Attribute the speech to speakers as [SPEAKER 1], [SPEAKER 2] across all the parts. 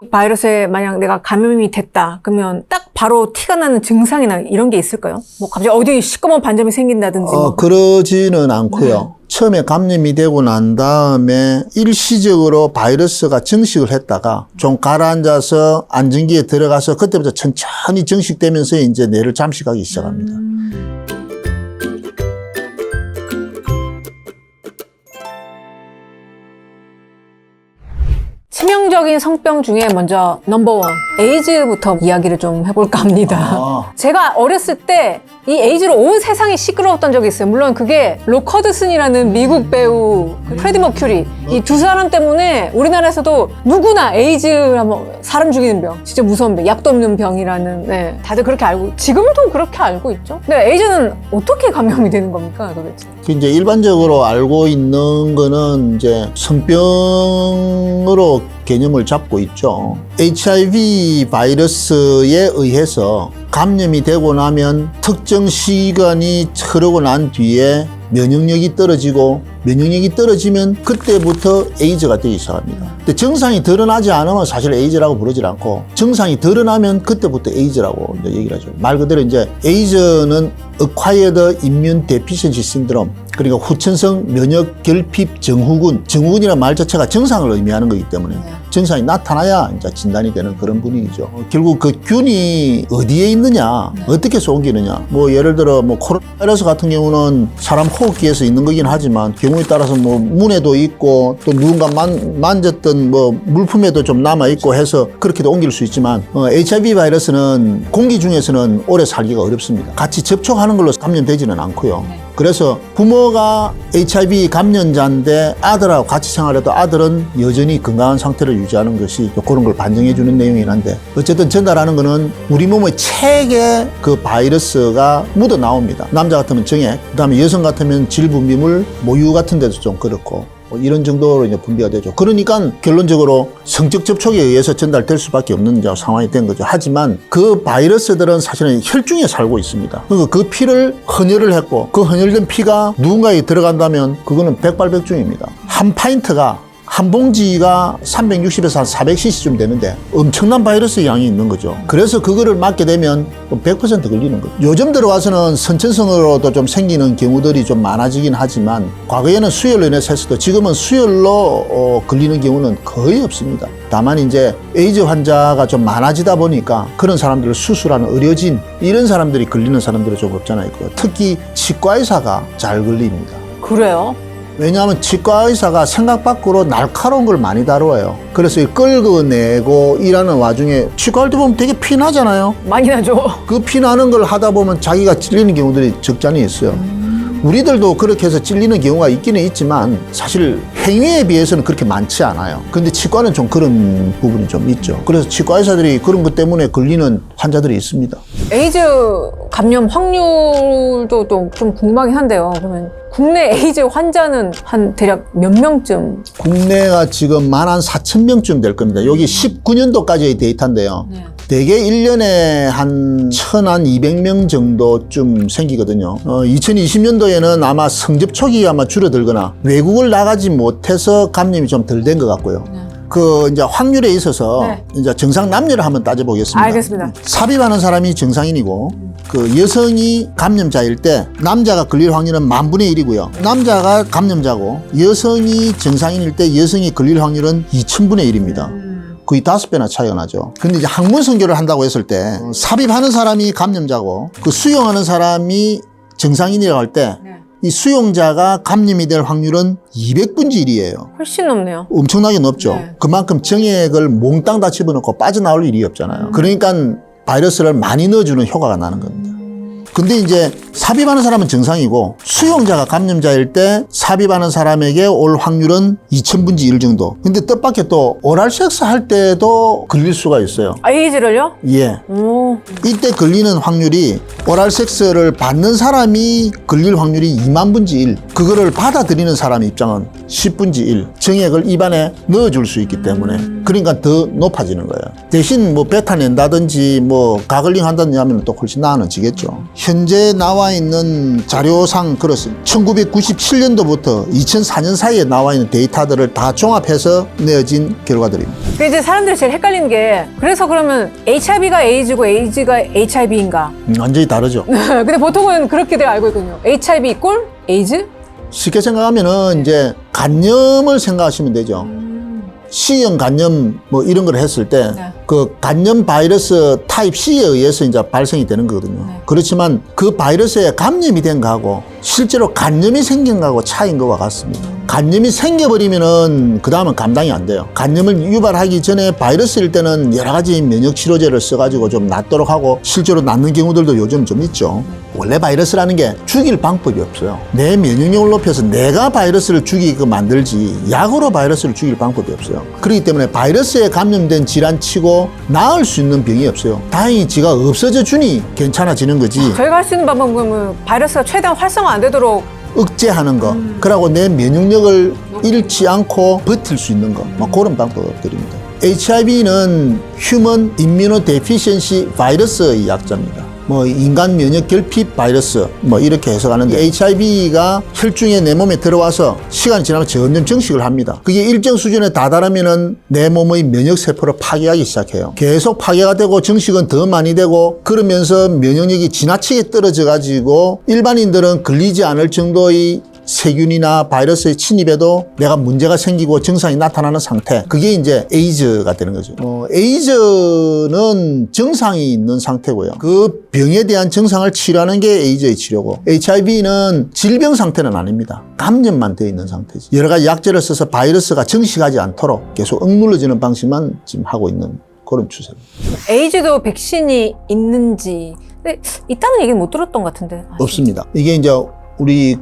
[SPEAKER 1] 바이러스에 만약 내가 감염이 됐다 그러면 딱 바로 티가 나는 증상이나 이런 게 있을까요? 뭐 갑자기 어디 시꺼먼 반점이 생긴다든지
[SPEAKER 2] 그러지는 않고요. 처음에 감염이 되고 난 다음에 일시적으로 바이러스가 증식을 했다가 좀 가라앉아서 안정기에 들어가서 그때부터 천천히 증식되면서 이제 뇌를 잠식하기 시작합니다.
[SPEAKER 1] 치명적인 성병 중에 먼저 넘버원 에이즈부터 이야기를 좀 해볼까 합니다. 제가 어렸을 때 이 에이즈로 온 세상이 시끄러웠던 적이 있어요. 물론 그게 록 허드슨이라는 미국 배우, 프레디 머큐리 이 두 사람 때문에 우리나라에서도 누구나 에이즈 하면 사람 죽이는 병, 진짜 무서운 병, 약도 없는 병이라는 다들 그렇게 알고 지금도 그렇게 알고 있죠. 근데 에이즈는 어떻게 감염이 되는 겁니까 도대체?
[SPEAKER 2] 이제 일반적으로 알고 있는 거는 이제 성병으로 개념을 잡고 있죠. HIV 바이러스에 의해서 감염이 되고 나면 특정 시간이 흐르고 난 뒤에 면역력이 떨어지고 면역력이 떨어지면 그때부터 에이즈가 되기 시작합니다. 근데 증상이 드러나지 않으면 사실 에이즈라고 부르지 않고 증상이 드러나면 그때부터 에이즈라고 이제 얘기를 하죠. 말 그대로 이제 에이즈는 Acquired Immune Deficiency Syndrome, 그러니까 후천성 면역 결핍 증후군. 증후군이라는 말 자체가 증상을 의미하는 거기 때문에 증상이 나타나야 이제 진단이 되는 그런 분위기죠. 결국 그 균이 어디에 있느냐, 어떻게 옮기느냐. 뭐 예를 들어 뭐 코로나 바이러스 같은 경우는 사람 호흡기에서 있는 거긴 하지만 경우에 따라서 뭐 문에도 있고 또 누군가 만졌던 뭐 물품에도 좀 남아 있고 해서 그렇게도 옮길 수 있지만 HIV 바이러스는 공기 중에서는 오래 살기가 어렵습니다. 같이 접촉하는 걸로 감염되지는 않고요. 그래서 부모가 HIV 감염자인데 아들하고 같이 생활해도 아들은 여전히 건강한 상태를 유지하는 것이 그런 걸 반증해 주는 내용이긴 한데 어쨌든 전달하는 거는 우리 몸의 책에 그 바이러스가 묻어 나옵니다. 남자 같으면 정액, 그다음에 여성 같으면 질분비물, 모유 같은 데도 좀 그렇고 이런 정도로 이제 분비가 되죠. 그러니까 결론적으로 성적 접촉에 의해서 전달될 수밖에 없는 상황이 된 거죠. 하지만 그 바이러스들은 사실은 혈중에 살고 있습니다. 그러니까 그 피를 헌혈을 했고 그 헌혈된 피가 누군가에 들어간다면 그거는 백발백중입니다. 한 파인트가 한 봉지가 360에서 한 400cc쯤 되는데 엄청난 바이러스 양이 있는 거죠. 그래서 그거를 맞게 되면 100% 걸리는 거죠. 요즘 들어와서는 선천성으로도 좀 생기는 경우들이 좀 많아지긴 하지만 과거에는 수혈로 인해서 했어도 지금은 수혈로 걸리는 경우는 거의 없습니다. 다만 이제 에이즈 환자가 좀 많아지다 보니까 그런 사람들을 수술하는 의료진 이런 사람들이 걸리는 사람들이 좀 없잖아요. 특히 치과의사가 잘 걸립니다.
[SPEAKER 1] 그래요?
[SPEAKER 2] 왜냐하면 치과의사가 생각 밖으로 날카로운 걸 많이 다루어요. 그래서 끌어내고 일하는 와중에 치과할 때 보면 되게 피 나잖아요.
[SPEAKER 1] 많이 나죠.
[SPEAKER 2] 그 피 나는 걸 하다 보면 자기가 찔리는 경우들이 적잖이 있어요. 우리들도 그렇게 해서 찔리는 경우가 있기는 있지만 사실 행위에 비해서는 그렇게 많지 않아요. 근데 치과는 좀 그런 부분이 좀 있죠. 그래서 치과의사들이 그런 것 때문에 걸리는 환자들이 있습니다.
[SPEAKER 1] 에이즈 감염 확률도 또 좀 궁금하긴 한데요. 그러면 국내 에이즈 환자는 한 대략 몇 명쯤?
[SPEAKER 2] 국내가 지금 14,000명쯤 될 겁니다. 여기 19년도까지의 데이터인데요. 대개 1년에 한 1,200명 정도쯤 생기거든요. 2020년도에는 아마 성접촉이 아마 줄어들거나 외국을 나가지 못해서 감염이 좀 덜 된 것 같고요. 이제 확률에 있어서 이제 정상 남녀를 한번 따져보겠습니다.
[SPEAKER 1] 알겠습니다.
[SPEAKER 2] 삽입하는 사람이 정상인이고 여성이 감염자일 때 남자가 걸릴 확률은 10,000분의 1이고요. 남자가 감염자고 여성이 정상인일 때 여성이 걸릴 확률은 2,000분의 1입니다. 거의 5배나 차이가 나죠. 근데 이제 학문 선교를 한다고 했을 때 삽입하는 사람이 감염자고 수용하는 사람이 정상인이라고 할 때 이 수용자가 감염이 될 확률은 200분의 1이에요.
[SPEAKER 1] 훨씬 높네요.
[SPEAKER 2] 엄청나게 높죠. 그만큼 정액을 몽땅 다 집어넣고 빠져나올 일이 없잖아요. 그러니까 바이러스를 많이 넣어주는 효과가 나는 겁니다. 근데 이제 삽입하는 사람은 정상이고 수용자가 감염자일 때 삽입하는 사람에게 올 확률은 2,000분의 1 정도. 근데 뜻밖의 또 오랄 섹스 할 때도 걸릴 수가 있어요.
[SPEAKER 1] 에이즈를요?
[SPEAKER 2] 예.
[SPEAKER 1] 오.
[SPEAKER 2] 이때 걸리는 확률이 오랄 섹스를 받는 사람이 걸릴 확률이 20,000분의 1. 그거를 받아들이는 사람 입장은 10분지 1 정액을 입안에 넣어줄 수 있기 때문에 그러니까 더 높아지는 거예요. 대신 뭐 뱉어낸다든지 뭐 가글링 한다든지 하면 또 훨씬 나아지겠죠. 현재 나와 있는 자료상 그렇습니다. 1997년도부터 2004년 사이에 나와 있는 데이터들을 다 종합해서 내어진 결과들입니다.
[SPEAKER 1] 근데 이제 사람들이 제일 헷갈리는 게 그래서 그러면 HIV가 에이즈고 에이즈가 HIV인가?
[SPEAKER 2] 완전히 다르죠.
[SPEAKER 1] 근데 보통은 그렇게들 알고 있거든요. HIV 이꼴 에이즈?
[SPEAKER 2] 쉽게 생각하면은 이제 간염을 생각하시면 되죠. C형 간염 뭐 이런 걸 했을 때
[SPEAKER 1] 네.
[SPEAKER 2] 그 간염 바이러스 타입 C에 의해서 이제 발생이 되는 거거든요.
[SPEAKER 1] 네.
[SPEAKER 2] 그렇지만 그 바이러스에 감염이 된 거하고 실제로 간염이 생긴 거하고 차이인 것과 같습니다. 간염이 생겨버리면은 그 다음은 감당이 안 돼요. 간염을 유발하기 전에 바이러스일 때는 여러 가지 면역 치료제를 써가지고 좀 낫도록 하고 실제로 낫는 경우들도 요즘 좀 있죠. 원래 바이러스라는 게 죽일 방법이 없어요. 내 면역력을 높여서 내가 바이러스를 죽이게 만들지 약으로 바이러스를 죽일 방법이 없어요. 그렇기 때문에 바이러스에 감염된 질환치고 나을 수 있는 병이 없어요. 다행히 지가 없어져 주니 괜찮아지는 거지.
[SPEAKER 1] 저희가 할 수 있는 방법은 바이러스가 최대한 활성화 안 되도록
[SPEAKER 2] 억제하는 거, 그러고 내 면역력을 잃지 않고 버틸 수 있는 거, 뭐 그런 방법들입니다. HIV는 휴먼 임뮤노 데피션시 바이러스의 약자입니다. 뭐 인간 면역 결핍 바이러스 뭐 이렇게 해석하는데 HIV가 혈중에 내 몸에 들어와서 시간이 지나면 점점 증식을 합니다. 그게 일정 수준에 다다르면은 내 몸의 면역 세포를 파괴하기 시작해요. 계속 파괴가 되고 증식은 더 많이 되고 그러면서 면역력이 지나치게 떨어져 가지고 일반인들은 걸리지 않을 정도의 세균이나 바이러스의 침입에도 내가 문제가 생기고 증상이 나타나는 상태, 그게 이제 에이즈가 되는 거죠. 에이즈는 증상이 있는 상태고요. 그 병에 대한 증상을 치료하는 게 에이즈의 치료고, HIV는 질병 상태는 아닙니다. 감염만 되어 있는 상태지. 여러 가지 약제를 써서 바이러스가 증식하지 않도록 계속 억눌러지는 방식만 지금 하고 있는 그런 추세입니다.
[SPEAKER 1] 에이즈도 백신이 있는지 근데 있다는 얘기는 못 들었던 것 같은데.
[SPEAKER 2] 없습니다. 이게 이제 우리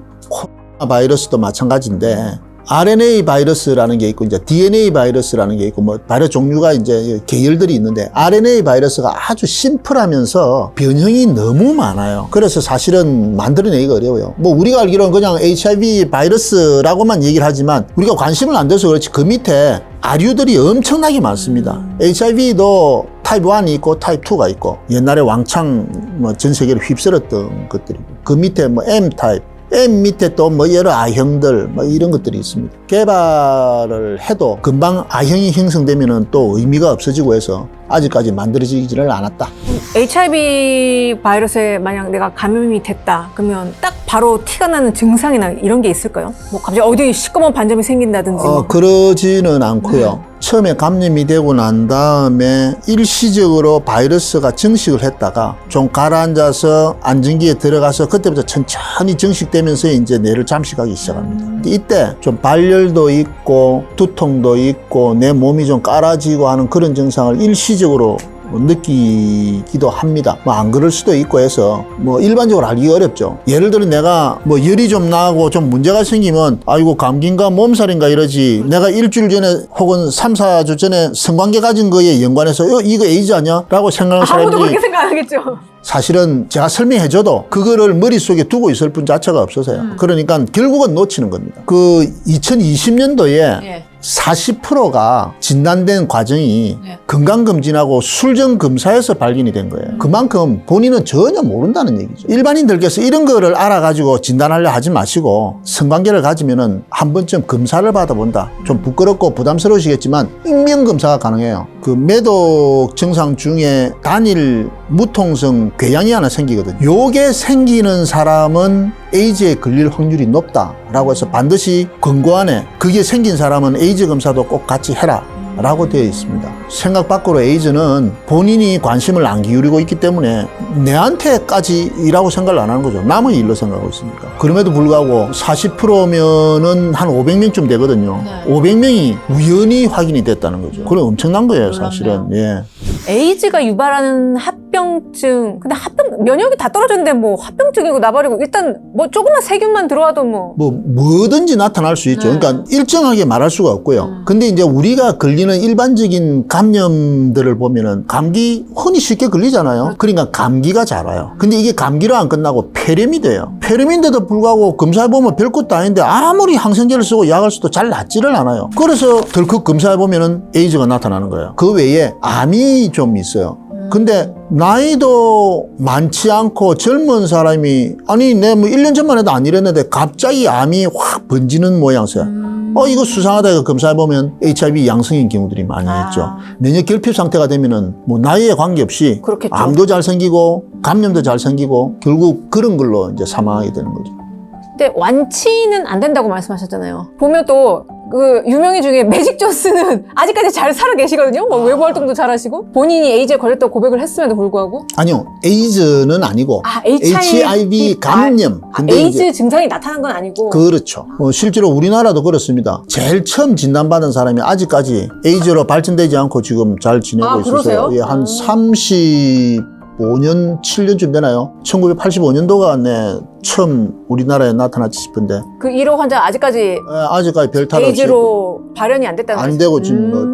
[SPEAKER 2] 바이러스도 마찬가지인데 RNA 바이러스라는 게 있고 이제 DNA 바이러스라는 게 있고 뭐 바이러스 종류가 이제 계열들이 있는데 RNA 바이러스가 아주 심플하면서 변형이 너무 많아요. 그래서 사실은 만들어내기가 어려워요. 뭐 우리가 알기로는 그냥 HIV 바이러스라고만 얘기를 하지만 우리가 관심을 안 둬서 그렇지 그 밑에 아류들이 엄청나게 많습니다. HIV도 타입 1이 있고 타입 2가 있고 옛날에 왕창 뭐 전 세계를 휩쓸었던 것들이고 그 밑에 뭐 M 타입 M 밑에 또 뭐 여러 I형들 뭐 이런 것들이 있습니다. 개발을 해도 금방 I형이 형성되면은 또 의미가 없어지고 해서 아직까지 만들어지지를 않았다.
[SPEAKER 1] HIV 바이러스에 만약 내가 감염이 됐다 그러면 딱 바로 티가 나는 증상이나 이런 게 있을까요? 뭐 갑자기 어디 시꺼먼 반점이 생긴다든지
[SPEAKER 2] 그러지는 않고요. 처음에 감염이 되고 난 다음에 일시적으로 바이러스가 증식을 했다가 좀 가라앉아서 안정기에 들어가서 그때부터 천천히 증식되면서 이제 뇌를 잠식하기 시작합니다. 이때 좀 발열도 있고 두통도 있고 내 몸이 좀 깔아지고 하는 그런 증상을 일시적으로 느끼기도 합니다. 뭐 안 그럴 수도 있고 해서 뭐 일반적으로 알기 어렵죠. 예를 들어 내가 뭐 열이 좀 나고 좀 문제가 생기면 아이고 감기인가 몸살인가 이러지, 내가 일주일 전에 혹은 3, 4주 전에 성관계 가진 거에 연관해서 이거 에이즈 아니야? 라고 생각하는
[SPEAKER 1] 아무도
[SPEAKER 2] 사람들이
[SPEAKER 1] 그렇게 생각 안 하겠죠.
[SPEAKER 2] 사실은 제가 설명해줘도 그거를 머릿속에 두고 있을 뿐 자체가 없어서요. 그러니까 결국은 놓치는 겁니다. 그 2020년도에
[SPEAKER 1] 예.
[SPEAKER 2] 40%가 진단된 과정이
[SPEAKER 1] 네.
[SPEAKER 2] 건강검진하고 술정검사에서 발견이 된 거예요. 그만큼 본인은 전혀 모른다는 얘기죠. 일반인들께서 이런 거를 알아가지고 진단하려 하지 마시고 성관계를 가지면은 한 번쯤 검사를 받아본다. 좀 부끄럽고 부담스러우시겠지만 익명검사가 가능해요. 그 매독 증상 중에 단일 무통성 궤양이 하나 생기거든요. 요게 생기는 사람은 에이즈에 걸릴 확률이 높다라고 해서 반드시 권고안에 그게 생긴 사람은 에이즈 검사도 꼭 같이 해라 라고 되어 있습니다. 생각 밖으로 에이즈는 본인이 관심을 안 기울이고 있기 때문에 내한테까지라고 생각을 안 하는 거죠. 남의 일로 생각하고 있으니까. 그럼에도 불구하고 40%면은 한 500명쯤 되거든요.
[SPEAKER 1] 네.
[SPEAKER 2] 500명이 우연히 확인이 됐다는 거죠. 그건 엄청난 거예요, 사실은. 예.
[SPEAKER 1] 에이즈가 유발하는 합병 합병증. 근데 면역이 다 떨어졌는데 뭐 합병증이고 나발이고 일단 뭐 조금만 세균만 들어와도 뭐.
[SPEAKER 2] 뭐든지 나타날 수 있죠.
[SPEAKER 1] 네.
[SPEAKER 2] 그러니까 일정하게 말할 수가 없고요. 근데 이제 우리가 걸리는 일반적인 감염들을 보면은 감기 흔히 쉽게 걸리잖아요. 그러니까 감기가 잘 와요. 근데 이게 감기로 안 끝나고 폐렴이 돼요. 폐렴인데도 불구하고 검사해보면 별것도 아닌데 아무리 항생제를 쓰고 약을 써도 잘 낫지를 않아요. 그래서 덜컥 검사해보면은 에이즈가 나타나는 거예요. 그 외에 암이 좀 있어요. 근데 나이도 많지 않고 젊은 사람이 아니 내 뭐 1년 전만 해도 안 이랬는데 갑자기 암이 확 번지는 모양새야. 이거 수상하다 이거 검사해보면 HIV 양성인 경우들이 많이 있죠. 면역 결핍 상태가 되면은 뭐 나이에 관계없이
[SPEAKER 1] 그렇겠죠.
[SPEAKER 2] 암도 잘 생기고 감염도 잘 생기고 결국 그런 걸로 이제 사망하게 되는 거죠.
[SPEAKER 1] 근데 완치는 안 된다고 말씀하셨잖아요. 보면 또 그 유명인 중에 매직 존스는 아직까지 잘 살아 계시거든요. 뭐 외부 활동도 잘 하시고 본인이 에이즈에 걸렸다고 고백을 했음에도 불구하고
[SPEAKER 2] 아니요, 에이즈는 아니고 HIV 감염. 근데
[SPEAKER 1] 에이즈
[SPEAKER 2] 이제
[SPEAKER 1] 증상이 나타난 건 아니고.
[SPEAKER 2] 그렇죠. 실제로 우리나라도 그렇습니다. 제일 처음 진단받은 사람이 아직까지 에이즈로 발전되지 않고 지금 잘 지내고 있어서
[SPEAKER 1] 그러세요?
[SPEAKER 2] 예, 한 35년, 7년쯤 되나요? 1985년도가 처음 우리나라에 나타났지 싶은데
[SPEAKER 1] 그 1호 환자 아직까지
[SPEAKER 2] 아직까지 별 탈 없이
[SPEAKER 1] 에이즈로 발현이 안 됐다는
[SPEAKER 2] 안
[SPEAKER 1] 말씀.
[SPEAKER 2] 되고 지금 뭐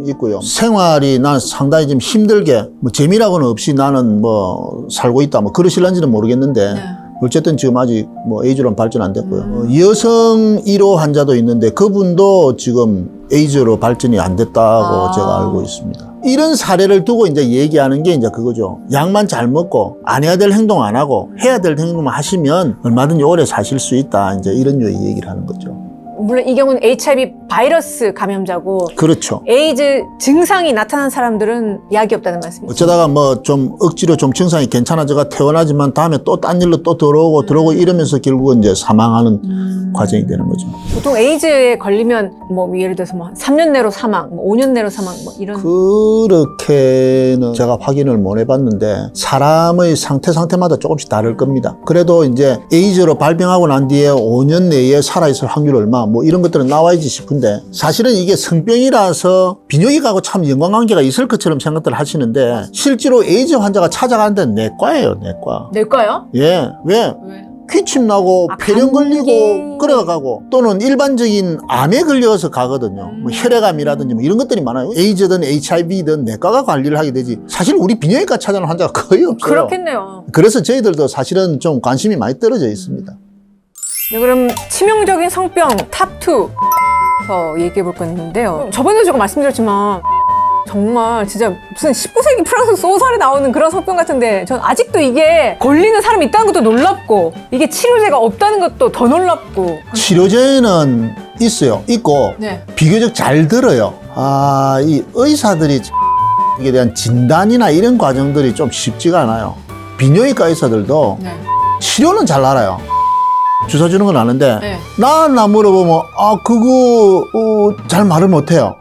[SPEAKER 2] 있고요. 생활이 난 상당히 좀 힘들게 뭐 재미라고는 없이 나는 뭐 살고 있다 뭐 그러실런지는 모르겠는데
[SPEAKER 1] 네.
[SPEAKER 2] 어쨌든 지금 아직 뭐 에이즈로는 발전 안 됐고요. 여성 1호 환자도 있는데 그분도 지금 에이즈로 발전이 안 됐다고 제가 알고 있습니다. 이런 사례를 두고 이제 얘기하는 게 이제 그거죠. 약만 잘 먹고 안 해야 될 행동 안 하고 해야 될 행동만 하시면 얼마든지 오래 사실 수 있다. 이제 이런 류의 얘기를 하는 거죠.
[SPEAKER 1] 물론 이 경우는 HIV 바이러스 감염자고
[SPEAKER 2] 그렇죠.
[SPEAKER 1] 에이즈 증상이 나타난 사람들은 약이 없다는 말씀이죠.
[SPEAKER 2] 어쩌다가 뭐 좀 억지로 좀 증상이 괜찮아져가 퇴원하지만 다음에 또 딴 일로 또 들어오고 이러면서 결국은 이제 사망하는 과정이 되는 거죠.
[SPEAKER 1] 보통 에이즈에 걸리면 뭐 예를 들어서 뭐 3년 내로 사망, 뭐 5년 내로 사망 뭐 이런.
[SPEAKER 2] 그렇게는 제가 확인을 못 해봤는데 사람의 상태마다 조금씩 다를 겁니다. 그래도 이제 에이즈로 발병하고 난 뒤에 5년 내에 살아있을 확률 얼마 뭐 이런 것들은 나와야지 싶은데 사실은 이게 성병이라서 비뇨기과하고 참 연관관계가 있을 것처럼 생각들 하시는데 실제로 에이즈 환자가 찾아가는 데는 내과예요, 내과.
[SPEAKER 1] 내과요?
[SPEAKER 2] 예, 왜? 기침 나고 폐렴
[SPEAKER 1] 감기.
[SPEAKER 2] 걸리고 그래가고 또는 일반적인 암에 걸려서 가거든요. 뭐 혈액암이라든지 뭐 이런 것들이 많아요. 에이즈든 HIV든 내과가 관리를 하게 되지. 사실 우리 비뇨기과 찾아오는 환자가 거의 없어요.
[SPEAKER 1] 그렇겠네요.
[SPEAKER 2] 그래서 저희들도 사실은 좀 관심이 많이 떨어져 있습니다.
[SPEAKER 1] 네, 그럼 치명적인 성병 탑2 얘기해 볼 건데요. 저번에도 제가 말씀드렸지만 정말 진짜 무슨 19세기 프랑스 소설에 나오는 그런 성병 같은데 전 아직도 이게 걸리는 사람이 있다는 것도 놀랍고 이게 치료제가 없다는 것도 더 놀랍고.
[SPEAKER 2] 치료제는 있어요. 있고
[SPEAKER 1] 네.
[SPEAKER 2] 비교적 잘 들어요. 이 의사들이 이에 대한 진단이나 이런 과정들이 좀 쉽지가 않아요. 비뇨기과 의사들도
[SPEAKER 1] 네.
[SPEAKER 2] 치료는 잘 알아요. 주사 주는 건 아는데
[SPEAKER 1] 네.
[SPEAKER 2] 나 물어보면 그거 잘 말을 못해요.